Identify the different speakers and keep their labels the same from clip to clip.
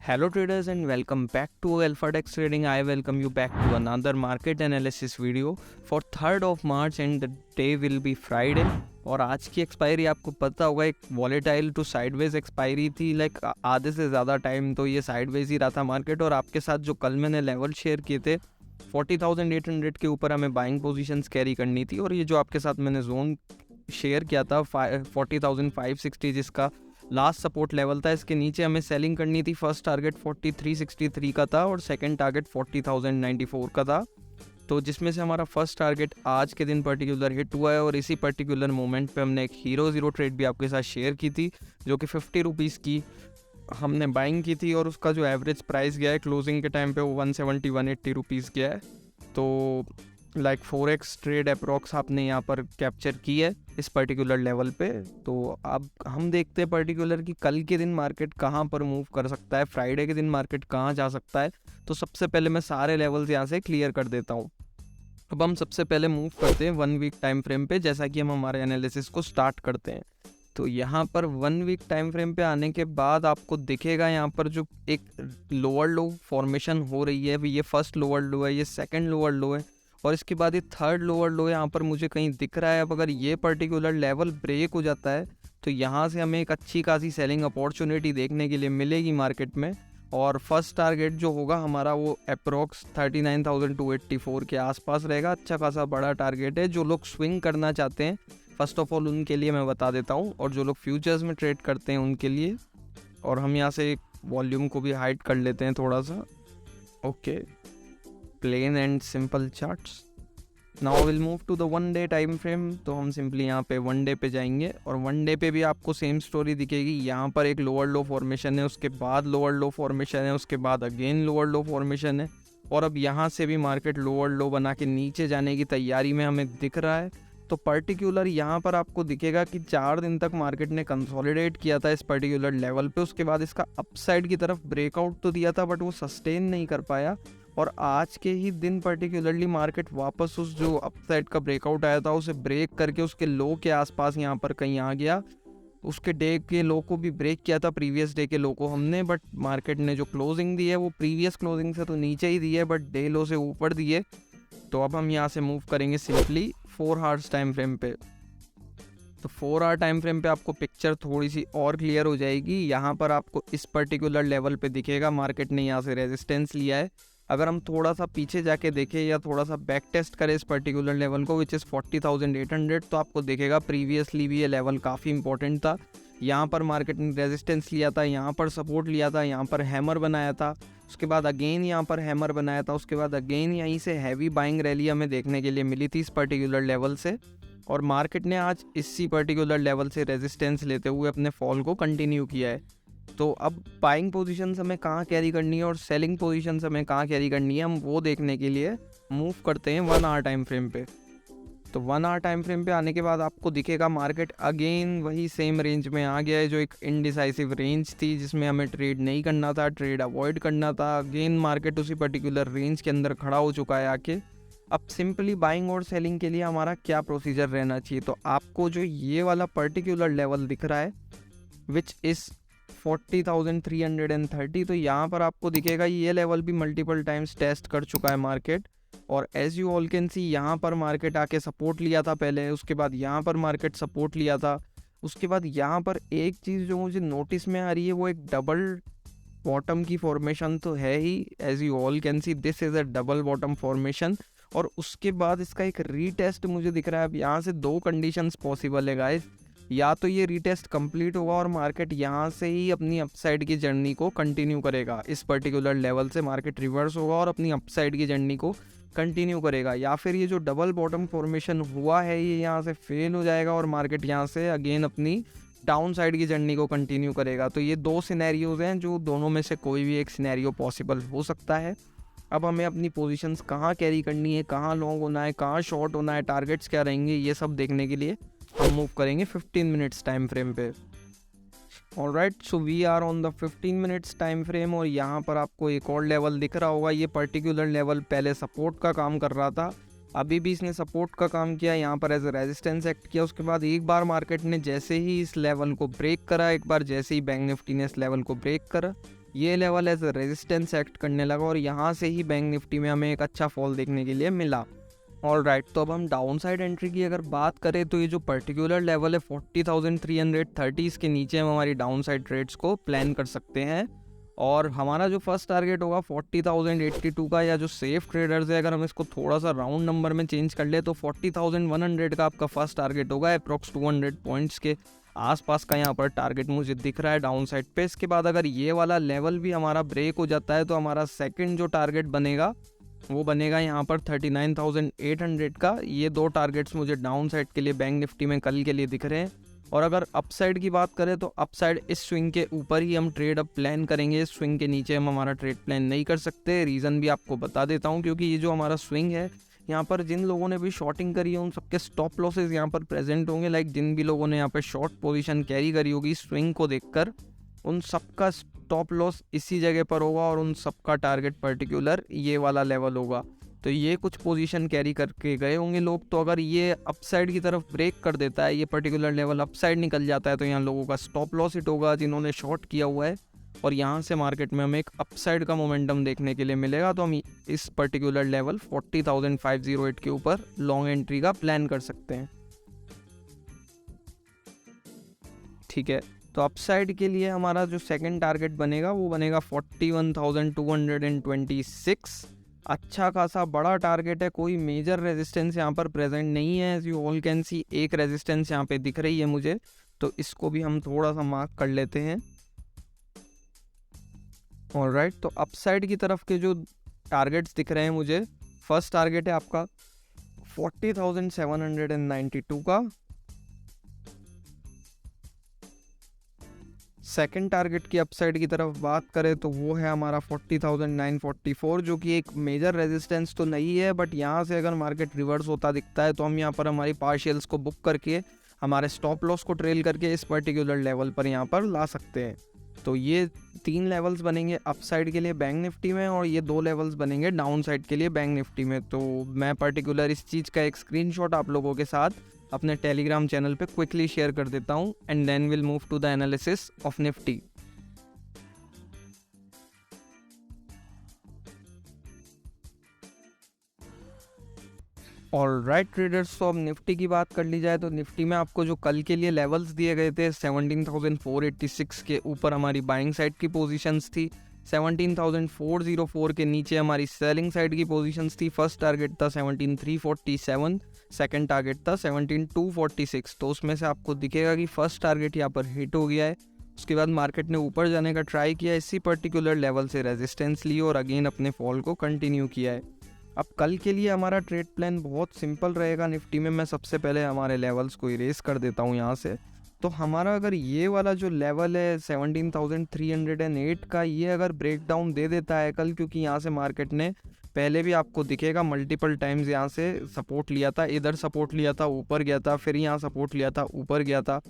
Speaker 1: Hello traders and welcome back to AlphaDex Trading. I welcome you back to another market analysis video for 3rd of March and the day will be Friday. और आज की expiry आपको पता होगा एक volatile to sideways expiry थी, like आधे से ज़्यादा टाइम तो ये साइडवेज ही रहा था मार्केट। और आपके साथ जो कल मैंने लेवल शेयर किए थे 40,800 के ऊपर हमें बाइंग पोजीशंस कैरी करनी थी। और ये जो आपके साथ मैंने जोन शेयर किया था 40,560 जिसका लास्ट सपोर्ट लेवल था, इसके नीचे हमें सेलिंग करनी थी। फर्स्ट टारगेट 4363 का था और सेकंड टारगेट 40,094 का था। तो जिसमें से हमारा फर्स्ट टारगेट आज के दिन पर्टिकुलर हिट हुआ है और इसी पर्टिकुलर मोमेंट पे हमने एक हीरो ज़ीरो ट्रेड भी आपके साथ शेयर की थी जो कि 50 रुपीज़ की हमने बाइंग की थी। और उसका जो एवरेज प्राइस गया है क्लोजिंग के टाइम पे वो 170-180 रुपीज़ गया है। तो लाइक 4x ट्रेड अप्रॉक्स आपने यहाँ पर कैप्चर की है इस पर्टिकुलर लेवल पे। तो अब हम देखते हैं पर्टिकुलर कि कल के दिन मार्केट कहाँ पर मूव कर सकता है, फ्राइडे के दिन मार्केट कहाँ जा सकता है। तो सबसे पहले मैं सारे लेवल्स यहाँ से क्लियर कर देता हूँ। अब हम सबसे पहले मूव करते हैं 1 वीक टाइम फ्रेम पे, जैसा कि हम हमारे एनालिसिस को स्टार्ट करते हैं। तो यहाँ पर 1 वीक टाइम फ्रेम पे आने के बाद आपको दिखेगा यहाँ पर जो एक लोअर लो फॉर्मेशन हो रही है। ये फर्स्ट लोअर लो है, ये सेकंड लोअर लो है और इसके बाद ये थर्ड लोअर लो यहाँ पर मुझे कहीं दिख रहा है। अब अगर ये पर्टिकुलर लेवल ब्रेक हो जाता है तो यहाँ से हमें एक अच्छी खासी सेलिंग अपॉर्चुनिटी देखने के लिए मिलेगी मार्केट में। और फर्स्ट टारगेट जो होगा हमारा वो अप्रॉक्स 39,284 के आसपास रहेगा। अच्छा खासा बड़ा टारगेट है। जो लोग स्विंग करना चाहते हैं फर्स्ट ऑफ ऑल उनके लिए मैं बता देता हूँ, और जो लोग फ्यूचर्स में ट्रेड करते हैं उनके लिए। और हम यहाँ से वॉल्यूम को भी हाइड कर लेते हैं थोड़ा सा। Okay, plain and simple charts. Now will move to the 1 day time frame. तो हम सिंपली यहाँ पे 1 डे पे जाएंगे और 1 डे पे भी आपको सेम स्टोरी दिखेगी। यहाँ पर एक लोअर लो फॉर्मेशन है, उसके बाद लोअर लो फॉर्मेशन है, उसके बाद अगेन लोअर लो फॉर्मेशन है और अब यहाँ से भी मार्केट लोअर लो बना के नीचे जाने की तैयारी में हमें दिख रहा है। तो पर्टिकुलर यहाँ पर आपको दिखेगा कि 4 दिन तक मार्केट ने कंसोलिडेट किया था इस पर्टिकुलर लेवल पे। उसके बाद इसका अपसाइड की तरफ ब्रेकआउट तो दिया था बट वो सस्टेन नहीं कर पाया। और आज के ही दिन पर्टिकुलरली मार्केट वापस उस जो अपसाइड का ब्रेकआउट आया था उसे ब्रेक करके उसके लो के आसपास यहाँ पर कहीं आ गया। उसके डे के लो को भी ब्रेक किया था, प्रीवियस डे के लो को हमने, बट मार्केट ने जो क्लोजिंग दी है वो प्रीवियस क्लोजिंग से तो नीचे ही दी है बट डे लो से ऊपर दी है। तो अब हम यहाँ से मूव करेंगे सिंपली 4 आवर्स टाइम फ्रेम पे। तो 4 आवर टाइम फ्रेम पे आपको पिक्चर थोड़ी सी और क्लियर हो जाएगी। यहाँ पर आपको इस पर्टिकुलर लेवल पे दिखेगा मार्केट ने यहाँ से रेजिस्टेंस लिया है। अगर हम थोड़ा सा पीछे जाके देखें या थोड़ा सा बैक टेस्ट करें इस पर्टिकुलर लेवल को विच इज़ 40,800, तो आपको दिखेगा प्रीवियसली भी ये लेवल काफ़ी इंपॉर्टेंट था। यहाँ पर मार्केट ने रेजिस्टेंस लिया था, यहाँ पर सपोर्ट लिया था, यहाँ पर हैमर बनाया था, उसके बाद अगेन यहाँ पर हैमर बनाया था, उसके बाद अगेन यहीं से हैवी बाइंग रैली हमें देखने के लिए मिली थी इस पर्टिकुलर लेवल से। और मार्केट ने आज इसी पर्टिकुलर लेवल से रेजिस्टेंस लेते हुए अपने फॉल को कंटिन्यू किया है। तो अब बाइंग पोजीशंस हमें कहाँ कैरी करनी है और सेलिंग पोजीशंस हमें कहाँ कैरी करनी है, हम वो देखने के लिए मूव करते हैं 1 आवर टाइम फ्रेम पे। तो 1 आवर टाइम फ्रेम पे आने के बाद आपको दिखेगा मार्केट अगेन वही सेम रेंज में आ गया है जो एक इनडिसाइसिव रेंज थी जिसमें हमें ट्रेड नहीं करना था, ट्रेड अवॉइड करना था। अगेन मार्केट उसी पर्टिकुलर रेंज के अंदर खड़ा हो चुका है आके। अब सिंपली बाइंग और सेलिंग के लिए हमारा क्या प्रोसीजर रहना चाहिए, तो आपको जो ये वाला पर्टिकुलर लेवल दिख रहा है विच इज़ 40,330, तो यहाँ पर आपको दिखेगा ये लेवल भी मल्टीपल टाइम्स टेस्ट कर चुका है मार्केट। और as you all can see यहाँ पर मार्केट आके सपोर्ट लिया था पहले, उसके बाद यहाँ पर मार्केट सपोर्ट लिया था, उसके बाद यहाँ पर एक चीज़ जो मुझे नोटिस में आ रही है वो एक डबल बॉटम की फॉर्मेशन तो है ही। As you all can see this is a double bottom formation. और उसके बाद इसका एक रीटेस्ट मुझे दिख रहा है। अब यहाँ से 2 कंडीशंस पॉसिबल है गाइस, या तो ये रीटेस्ट कंप्लीट होगा और मार्केट यहाँ से ही अपनी अपसाइड की जर्नी को कंटिन्यू करेगा, इस पर्टिकुलर लेवल से मार्केट रिवर्स होगा और अपनी अपसाइड की जर्नी को कंटिन्यू करेगा, या फिर ये जो डबल बॉटम फॉर्मेशन हुआ है ये यहाँ से फेल हो जाएगा और मार्केट यहाँ से अगेन अपनी डाउन साइड की जर्नी को कंटिन्यू करेगा। तो ये 2 सिनेरियोज हैं जो दोनों में से कोई भी एक सिनेरियो पॉसिबल हो सकता है। अब हमें अपनी पोजीशंस कहाँ कैरी करनी है, कहाँ लॉन्ग होना है, कहाँ शॉर्ट होना है, टारगेट्स क्या रहेंगे, ये सब देखने के लिए हम मूव करेंगे 15 मिनट्स टाइम फ्रेम पे। Alright, so we are on the 15 minutes time frame और यहाँ पर आपको एक और लेवल दिख रहा होगा। ये पर्टिकुलर लेवल पहले सपोर्ट का काम कर रहा था, अभी भी इसने सपोर्ट का काम किया, यहाँ पर एज ए रेजिस्टेंस एक्ट किया। उसके बाद एक बार मार्केट ने जैसे ही इस लेवल को ब्रेक करा, एक बार जैसे ही बैंक निफ्टी ने इस लेवल को ब्रेक करा, ये लेवल एज रेजिस्टेंस एक्ट करने लगा और यहाँ से ही बैंक निफ्टी में हमें एक अच्छा फॉल देखने के लिए मिला। ऑलराइट, तो अब हम डाउन साइड एंट्री की अगर बात करें तो ये जो पर्टिकुलर लेवल है 40,330 के नीचे हम हमारी डाउन साइड ट्रेड्स को प्लान कर सकते हैं। और हमारा जो फर्स्ट टारगेट होगा 40,082 का, या जो सेफ ट्रेडर्स है अगर हम इसको थोड़ा सा राउंड नंबर में चेंज कर ले तो 40,100 का आपका फर्स्ट टारगेट होगा। अप्रॉक्स 200 पॉइंट्स के आसपास का यहाँ पर टारगेट मुझे दिख रहा है डाउन साइड पे। इसके बाद अगर ये वाला लेवल भी हमारा ब्रेक हो जाता है तो हमारा सेकंड जो टारगेट बनेगा वो बनेगा यहाँ पर 39,800 का। ये दो टारगेट्स मुझे डाउन साइड के लिए बैंक निफ्टी में कल के लिए दिख रहे हैं। और अगर अपसाइड की बात करें तो अपसाइड इस स्विंग के ऊपर ही हम ट्रेड अब प्लान करेंगे, इस स्विंग के नीचे हम हमारा ट्रेड प्लान नहीं कर सकते। रीज़न भी आपको बता देता हूँ, क्योंकि ये जो हमारा स्विंग है यहाँ पर जिन लोगों ने भी शॉर्टिंग करी है उन सबके स्टॉप लॉसेज यहाँ पर प्रेजेंट होंगे। लाइक जिन भी लोगों ने यहाँ पर शॉर्ट पोजीशन कैरी करी होगी स्विंग को देखकर, उन सबका स्टॉप लॉस इसी जगह पर होगा और उन सबका टारगेट पर्टिकुलर ये वाला लेवल होगा। तो ये कुछ पोजीशन कैरी करके गए होंगे लोग, तो अगर ये अपसाइड की तरफ ब्रेक कर देता है, ये पर्टिकुलर लेवल अपसाइड निकल जाता है, तो यहाँ लोगों का स्टॉप लॉस हिट होगा जिन्होंने शॉर्ट किया हुआ है। और यहाँ से मार्केट में हमें एक अपसाइड का मोमेंटम देखने के लिए मिलेगा। तो हम इस पर्टिकुलर लेवल 40,508 के ऊपर लॉन्ग एंट्री का प्लान कर सकते हैं। ठीक है, तो अपसाइड के लिए हमारा जो सेकंड टारगेट बनेगा वो बनेगा 41,226। अच्छा खासा बड़ा टारगेट है, कोई मेजर रेजिस्टेंस यहाँ पर प्रेजेंट नहीं है। As you all can see एक रेजिस्टेंस यहाँ पे दिख रही है मुझे, तो इसको भी हम थोड़ा सा मार्क कर लेते हैं। ऑलराइट, तो अपसाइड की तरफ के जो टारगेट्स दिख रहे हैं मुझे, फर्स्ट टारगेट है आपका 40,792 का। सेकंड टारगेट की अपसाइड की तरफ बात करें तो वो है हमारा 40,944, जो कि एक मेजर रेजिस्टेंस तो नहीं है, बट यहाँ से अगर मार्केट रिवर्स होता दिखता है तो हम यहाँ पर हमारी पार्शियल्स को बुक करके हमारे स्टॉप लॉस को ट्रेल करके इस पर्टिकुलर लेवल पर यहाँ पर ला सकते हैं। तो ये 3 लेवल्स बनेंगे अपसाइड के लिए बैंक निफ्टी में, और ये 2 लेवल्स बनेंगे डाउन साइड के लिए बैंक निफ्टी में। तो मैं पर्टिकुलर इस चीज़ का एक स्क्रीनशॉट आप लोगों के साथ अपने टेलीग्राम चैनल पे क्विकली शेयर कर देता हूँ, and then will move to the analysis of Nifty. Alright traders, तो अब निफ्टी की बात कर ली जाए तो निफ्टी में आपको जो कल के लिए लेवल्स दिए गए थे 17,486 के ऊपर हमारी बाइंग साइड की पोजीशंस थी, 17,404 के नीचे हमारी सेलिंग साइड की पोजीशंस थी। फर्स्ट टारगेट था 17,347, सेकंड टारगेट था 17,246। तो उसमें से आपको दिखेगा कि फर्स्ट टारगेट यहाँ पर हिट हो गया है। उसके बाद मार्केट ने ऊपर जाने का ट्राई किया, इसी पर्टिकुलर लेवल से रेजिस्टेंस ली और अगेन अपने फॉल को कंटिन्यू किया है। अब कल के लिए हमारा ट्रेड प्लान बहुत सिंपल रहेगा निफ्टी में। मैं सबसे पहले हमारे लेवल्स को इरेज कर देता हूँ यहाँ से। तो हमारा अगर ये वाला जो लेवल है 17,308 का, ये अगर ब्रेक डाउन दे देता है कल, क्योंकि यहाँ से मार्केट ने पहले भी आपको दिखेगा मल्टीपल टाइम्स यहाँ से सपोर्ट लिया था, इधर सपोर्ट लिया था ऊपर गया था, फिर यहाँ सपोर्ट लिया था ऊपर गया था,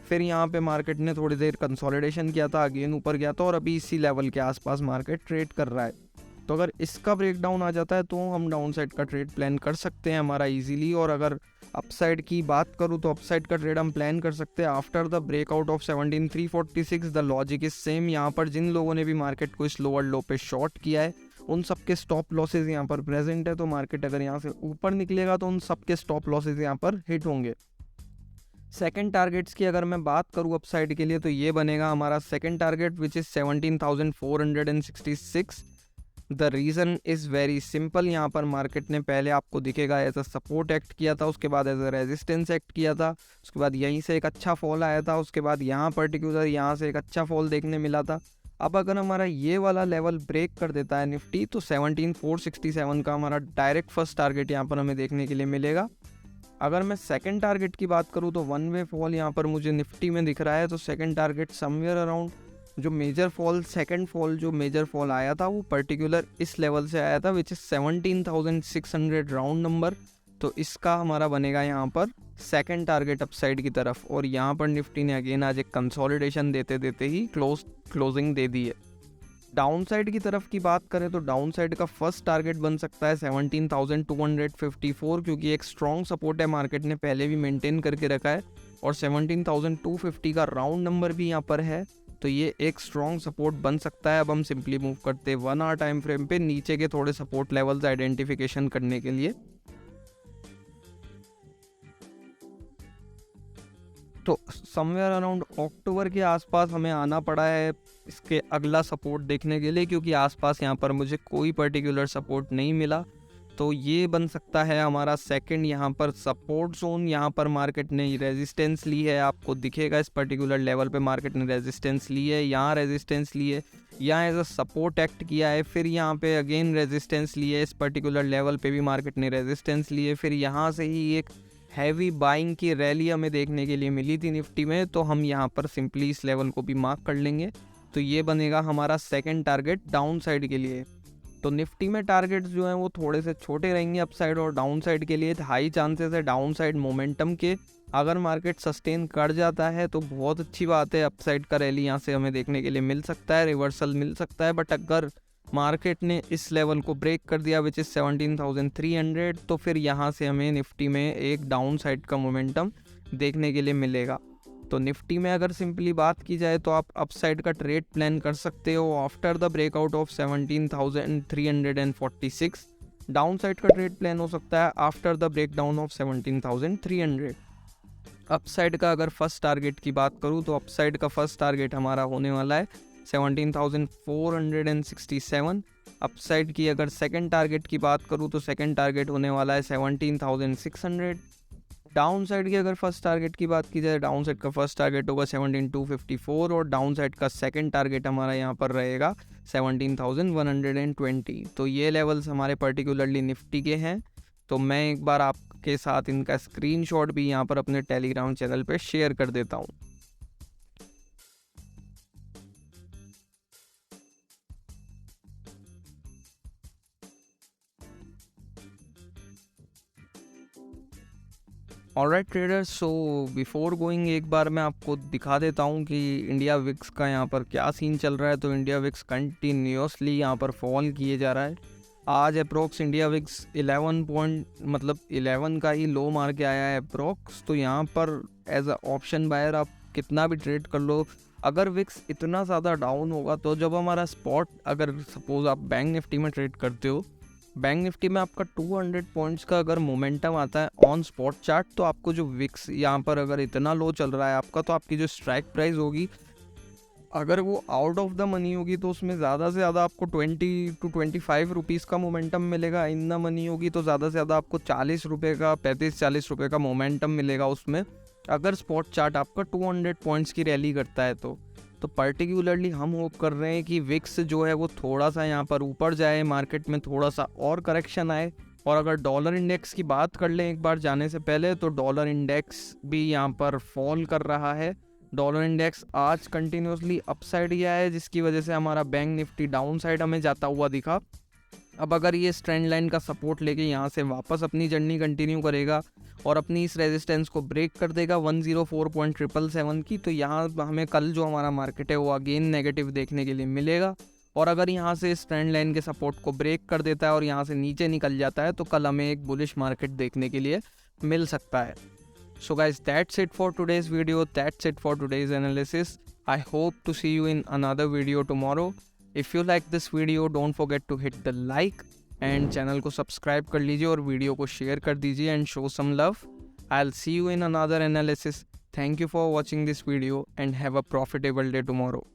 Speaker 1: फिर यहाँ पे मार्केट ने थोड़ी देर कंसोलिडेशन किया था, अगेन ऊपर गया था, और अभी इसी लेवल के आसपास मार्केट ट्रेड कर रहा है। तो अगर इसका ब्रेकडाउन आ जाता है तो हम डाउन साइड का ट्रेड प्लान कर सकते हैं हमारा इजीली। और अगर अपसाइड की बात करूँ तो अपसाइड का ट्रेड हम प्लान कर सकते हैं after the breakout of 17,346। The logic is same. यहाँ पर जिन लोगों ने भी मार्केट को इस लोअर लो पे शॉर्ट किया है उन सबके स्टॉप लॉसेज यहाँ पर प्रेजेंट है। तो मार्केट अगर यहाँ से ऊपर निकलेगा तो उन सबके स्टॉप लॉसेज यहाँ पर हिट होंगे। सेकंड टारगेट्स की अगर मैं बात करूँ अपसाइड के लिए तो ये बनेगा हमारा second target which is 17,466। The reason is very simple. यहाँ पर मार्केट ने पहले आपको दिखेगा एज अ सपोर्ट एक्ट किया था, उसके बाद एज अ रेजिस्टेंस एक्ट किया था, उसके बाद यहीं से एक अच्छा फॉल आया था, उसके बाद यहाँ पर्टिकुलर यहाँ से एक अच्छा फॉल देखने मिला था। अब अगर हमारा ये वाला लेवल ब्रेक कर देता है निफ्टी तो 17,467 का हमारा डायरेक्ट फर्स्ट टारगेट यहाँ पर हमें देखने के लिए मिलेगा। अगर मैं सेकंड टारगेट की बात करूँ तो वन वे फॉल यहाँ पर मुझे निफ्टी में दिख रहा है। तो सेकंड टारगेट समवेयर अराउंड जो मेजर फॉल, सेकंड फॉल जो मेजर फॉल आया था वो पर्टिकुलर इस लेवल से आया था विच इज़ 17,600 राउंड नंबर। तो इसका हमारा बनेगा यहाँ पर सेकंड टारगेट अपसाइड की तरफ। और यहाँ पर निफ्टी ने अगेन आज एक कंसोलिडेशन देते देते ही क्लोजिंग दे दी है। डाउन साइड की तरफ की बात करें तो डाउन साइड का फर्स्ट टारगेट बन सकता है 17,254, क्योंकि एक स्ट्रॉन्ग सपोर्ट है, मार्केट ने पहले भी मेंटेन करके रखा है। और 17,250 का राउंड नंबर भी यहाँ पर है। तो ये एक स्ट्रॉन्ग सपोर्ट बन सकता है। अब हम सिंपली मूव करते हैं 1 आवर टाइम फ्रेम पे नीचे के थोड़े सपोर्ट लेवल्स आइडेंटिफिकेशन करने के लिए। तो समवेयर अराउंड अक्टूबर के आसपास हमें आना पड़ा है इसके अगला सपोर्ट देखने के लिए, क्योंकि आसपास यहाँ पर मुझे कोई पर्टिकुलर सपोर्ट नहीं मिला। तो ये बन सकता है हमारा सेकंड यहाँ पर सपोर्ट जोन। यहाँ पर मार्केट ने रेजिस्टेंस ली है, आपको दिखेगा इस पर्टिकुलर लेवल पे मार्केट ने रेजिस्टेंस ली है, यहाँ रेजिस्टेंस ली है, यहाँ एज अ सपोर्ट एक्ट किया है, फिर यहाँ पे अगेन रेजिस्टेंस ली है, इस पर्टिकुलर लेवल पे भी मार्केट ने रेजिस्टेंस ली है। फिर यहाँ से ही एक हैवी बाइंग की रैली हमें देखने के लिए मिली थी निफ्टी में, तो हम यहाँ पर सिंपली इस लेवल को भी मार्क कर लेंगे। तो ये बनेगा हमारा सेकंड टारगेट डाउन साइड के लिए। तो निफ्टी में टारगेट्स जो हैं वो थोड़े से छोटे रहेंगे अपसाइड और डाउन साइड के लिए। हाई चांसेस है डाउन साइड मोमेंटम के, अगर मार्केट सस्टेन कर जाता है तो बहुत अच्छी बात है, अपसाइड का रैली यहाँ से हमें देखने के लिए मिल सकता है, रिवर्सल मिल सकता है। बट अगर मार्केट ने इस लेवल को ब्रेक कर दिया विच इज़ 17,300, तो फिर यहाँ से हमें निफ्टी में एक डाउन साइड का मोमेंटम देखने के लिए मिलेगा। तो निफ्टी में अगर सिंपली बात की जाए तो आप अपसाइड का ट्रेड प्लान कर सकते हो after the breakout of 17,346। Down side का ट्रेड प्लान हो सकता है after the breakdown of 17,300। Upside का अगर फर्स्ट टारगेट की बात करूँ तो अपसाइड का फर्स्ट टारगेट हमारा होने वाला है 17,467। अपसाइड की अगर सेकंड टारगेट की बात करूँ तो सेकंड टारगेट होने वाला है 17,600। डाउन साइड की अगर फर्स्ट टारगेट की बात की जाए, डाउन साइड का फर्स्ट टारगेट होगा 17,254 और डाउन साइड का सेकंड टारगेट हमारा यहाँ पर रहेगा 17,120। तो ये लेवल्स हमारे पर्टिकुलरली निफ्टी के हैं। तो मैं एक बार आपके साथ इनका स्क्रीनशॉट भी यहाँ पर अपने टेलीग्राम चैनल पे शेयर कर देता हूँ। Alright traders, so before going एक बार मैं आपको दिखा देता हूँ कि इंडिया विक्स का यहाँ पर क्या सीन चल रहा है। तो इंडिया विक्स कंटिन्यूसली यहाँ पर फॉल किए जा रहा है। आज अप्रोक्स इंडिया विक्स 11 का ही लो मार के आया है अप्रोक्स। तो यहाँ पर एज अ ऑप्शन बायर आप कितना भी ट्रेड कर लो, अगर विक्स इतना ज़्यादा डाउन होगा तो जब हमारा स्पॉट, अगर सपोज आप बैंक निफ्टी में ट्रेड करते हो, बैंक निफ्टी में आपका 200 पॉइंट्स का अगर मोमेंटम आता है ऑन स्पॉट चार्ट, तो आपको जो विक्स यहाँ पर अगर इतना लो चल रहा है आपका, तो आपकी जो स्ट्राइक प्राइस होगी अगर वो आउट ऑफ द मनी होगी तो उसमें ज़्यादा से ज़्यादा आपको 20 to 25 रुपीज़ का मोमेंटम मिलेगा। इन द मनी होगी तो ज़्यादा से ज़्यादा आपको 40 रुपये का, 35-40 रुपये का मोमेंटम मिलेगा उसमें, अगर स्पॉट चार्ट आपका 200 पॉइंट्स की रैली करता है तो पर्टिकुलरली हम होप कर रहे हैं कि विक्स जो है वो थोड़ा सा यहाँ पर ऊपर जाए, मार्केट में थोड़ा सा और करेक्शन आए। और अगर डॉलर इंडेक्स की बात कर लें एक बार जाने से पहले, तो डॉलर इंडेक्स भी यहाँ पर फॉल कर रहा है। डॉलर इंडेक्स आज कंटिन्यूसली अपसाइड गया है, जिसकी वजह से हमारा बैंक निफ्टी डाउन साइड हमें जाता हुआ दिखा। अब अगर ये ट्रेंड लाइन का सपोर्ट लेके यहाँ से वापस अपनी जर्नी कंटिन्यू करेगा और अपनी इस रेजिस्टेंस को ब्रेक कर देगा 104.777 की, तो यहाँ हमें कल जो हमारा मार्केट है वो अगेन नेगेटिव देखने के लिए मिलेगा। और अगर यहाँ से इस ट्रेंड लाइन के सपोर्ट को ब्रेक कर देता है और यहाँ से नीचे निकल जाता है तो कल हमें एक बुलिश मार्केट देखने के लिए मिल सकता है। So guys, that's it for today's video. That's it for today's analysis. I hope to see you in another video tomorrow. If you like this video, don't forget to hit the like and channel को subscribe कर लीजिए और video को share कर दीजिए and show some love. I'll see you in another analysis. Thank you for watching this video and have a profitable day tomorrow.